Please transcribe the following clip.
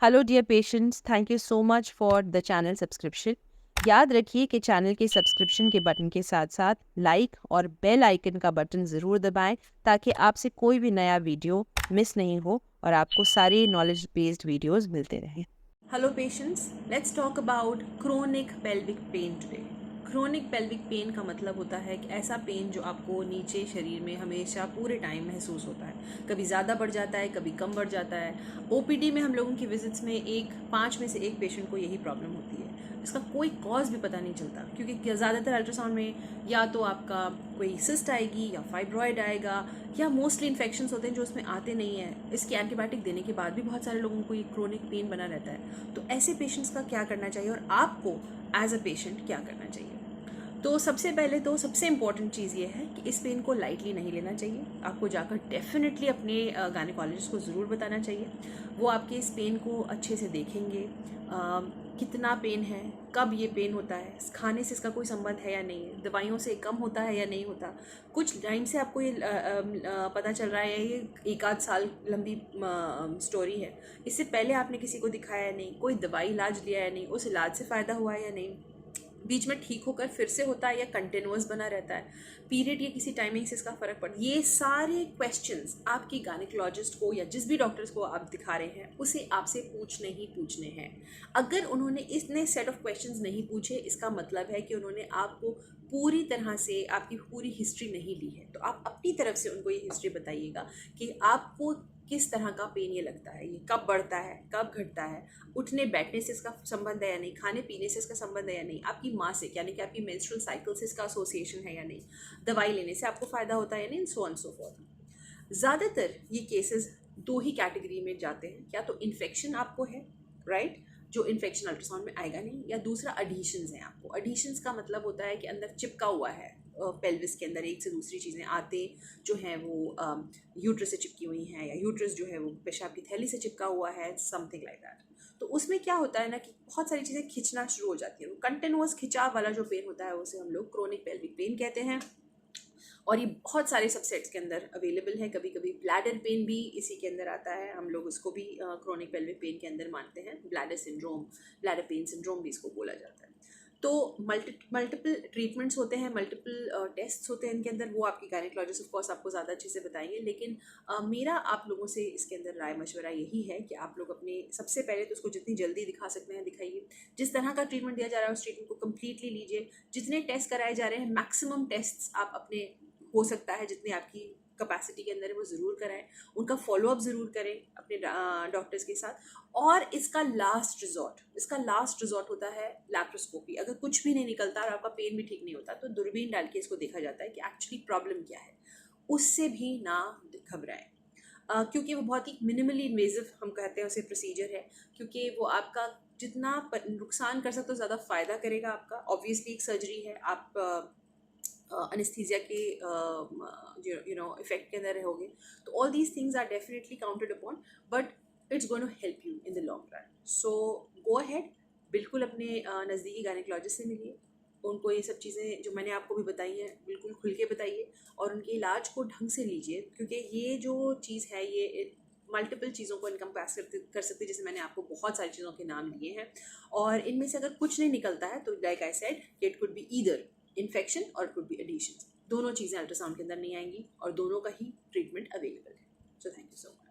Hello dear patients, thank you so much for the channel subscription. याद रखिए कि channel के सब्सक्रिप्शन के बटन के साथ साथ लाइक और बेल आइकन का बटन ज़रूर दबाएं ताकि आपसे कोई भी नया वीडियो मिस नहीं हो और आपको सारे नॉलेज बेस्ड वीडियोस मिलते रहें। Hello patients, let's talk about chronic pelvic pain today. Chronic pelvic pain का मतलब होता है कि ऐसा पेन जो आपको नीचे शरीर में हमेशा पूरे टाइम महसूस होता है। कभी ज़्यादा बढ़ जाता है, कभी कम बढ़ जाता है। ओपीडी में हम लोगों की विजिट्स में 5 में से 1 पेशेंट को यही प्रॉब्लम होती है। इसका कोई कॉज भी पता नहीं चलता क्योंकि ज़्यादातर अल्ट्रासाउंड में या तो आपका कोई सिस्ट आएगी या फाइब्रॉयड आएगा या मोस्टली इन्फेक्शंस होते हैं जो उसमें आते नहीं हैं। इसकी एंटीबायोटिक देने के बाद भी बहुत सारे लोगों को ये क्रोनिक पेन बना रहता है। तो ऐसे पेशेंट्स का क्या करना चाहिए और आपको एज अ पेशेंट क्या करना चाहिए? तो सबसे पहले तो सबसे इम्पॉर्टेंट चीज़ ये है कि इस पेन को लाइटली नहीं लेना चाहिए। आपको जाकर डेफिनेटली अपने गायनेकोलॉजिस्ट को ज़रूर बताना चाहिए। वो आपके इस पेन को अच्छे से देखेंगे, कितना पेन है, कब ये पेन होता है, खाने से इसका कोई संबंध है या नहीं है, दवाइयों से कम होता है या नहीं होता। कुछ टाइम से आपको ये पता चल रहा है, ये 1 आध साल लंबी स्टोरी है। इससे पहले आपने किसी को दिखाया या नहीं, कोई दवाई इलाज लिया या नहीं, उस इलाज से फ़ायदा हुआ है या नहीं, बीच में ठीक होकर फिर से होता है या कंटिन्यूअस बना रहता है, पीरियड या किसी टाइमिंग से इसका फर्क पड़ता है। ये सारे क्वेश्चंस आपकी गायनेकोलॉजिस्ट को या जिस भी डॉक्टर्स को आप दिखा रहे हैं उसे आपसे पूछने हैं। अगर उन्होंने इतने सेट ऑफ क्वेश्चंस नहीं पूछे, इसका मतलब है कि उन्होंने आपको पूरी तरह से आपकी पूरी हिस्ट्री नहीं ली है। तो आप अपनी तरफ से उनको ये हिस्ट्री बताइएगा कि आपको किस तरह का पेन ये लगता है, ये कब बढ़ता है, कब घटता है, उठने बैठने से इसका संबंध है या नहीं, खाने पीने से इसका संबंध है या नहीं, आपकी मासिक यानी कि आपकी मेंस्ट्रुअल साइकिल से इसका एसोसिएशन है या नहीं, दवाई लेने से आपको फ़ायदा होता है या नहीं, सो ऑन सो फॉर्थ। ज़्यादातर ये केसेस दो ही कैटेगरी में जाते हैं, या तो इन्फेक्शन आपको है, राइट, जो इन्फेक्शन अल्ट्रासाउंड में आएगा नहीं, या दूसरा अडीशंस हैं आपको। अडीशंस का मतलब होता है कि अंदर चिपका हुआ है, पेल्विस के अंदर एक से दूसरी चीज़ें आते जो हैं वो यूट्रस से चिपकी हुई हैं, या यूट्रस जो है वो पेशाब की थैली से चिपका हुआ है, समथिंग लाइक दैट। तो उसमें क्या होता है ना कि बहुत सारी चीज़ें खिंचना शुरू हो जाती है। वो कंटिन्यूअस खिंचाव वाला जो पेन होता है उसे हम लोग क्रोनिक पेल्विक पेन कहते हैं। और ये बहुत सारे सबसेट्स के अंदर अवेलेबल है। कभी कभी ब्लैडर पेन भी इसी के अंदर आता है, हम लोग उसको भी क्रोनिक पेल्विक पेन के अंदर मानते हैं। Bladder syndrome, bladder pain syndrome भी इसको बोला जाता है। तो मल्टीपल ट्रीटमेंट्स होते हैं, मल्टीपल टेस्ट्स होते हैं इनके अंदर। वो आपकी गायनेकोलॉजिस्ट ऑफ कोर्स आपको ज़्यादा अच्छे से बताएंगे, लेकिन मेरा आप लोगों से इसके अंदर राय मशवरा यही है कि आप लोग अपने सबसे पहले तो उसको जितनी जल्दी दिखा सकते हैं दिखाइए। जिस तरह का ट्रीटमेंट दिया जा रहा है उस ट्रीटमेंट को कम्प्लीटली लीजिए। जितने टेस्ट कराए जा रहे हैं, मैक्सिमम टेस्ट आप अपने हो सकता है जितनी आपकी कैपेसिटी के अंदर है वो ज़रूर कराएं। उनका फॉलोअप ज़रूर करें अपने डॉक्टर्स के साथ। और इसका लास्ट रिजॉर्ट होता है लैप्रोस्कोपी। अगर कुछ भी नहीं निकलता और आपका पेन भी ठीक नहीं होता तो दूरबीन डाल के इसको देखा जाता है कि एक्चुअली प्रॉब्लम क्या है। उससे भी ना घबराएं, क्योंकि वो बहुत ही मिनिमली इन्वेजिव हम कहते हैं उसे प्रोसीजर है। क्योंकि वो आपका जितना नुकसान कर सकते हो ज़्यादा फ़ायदा करेगा आपका। ऑब्वियसली एक सर्जरी है, आप अनेस्थीसिया के इफेक्ट के अंदर रहोगे। तो all these things are definitely counted upon, but it's going to help you in the long run. So go ahead, बिल्कुल अपने नज़दीकी गायनेकोलॉजिस्ट से मिलिए। उनको ये सब चीज़ें जो मैंने आपको भी बताई हैं बिल्कुल खुल के बताइए, और उनके इलाज को ढंग से लीजिए। क्योंकि ये जो चीज़ है ये मल्टीपल चीज़ों को इनकम्पास कर सकती है, जैसे मैंने आपको बहुत सारी चीज़ों के नाम लिए हैं। और इनमें से अगर कुछ नहीं निकलता है तो like I said, it could be either infection और कुड बी एडिशन। दोनों चीज़ें अल्ट्रासाउंड के अंदर नहीं आएंगी और दोनों का ही ट्रीटमेंट अवेलेबल है। So thank you so much.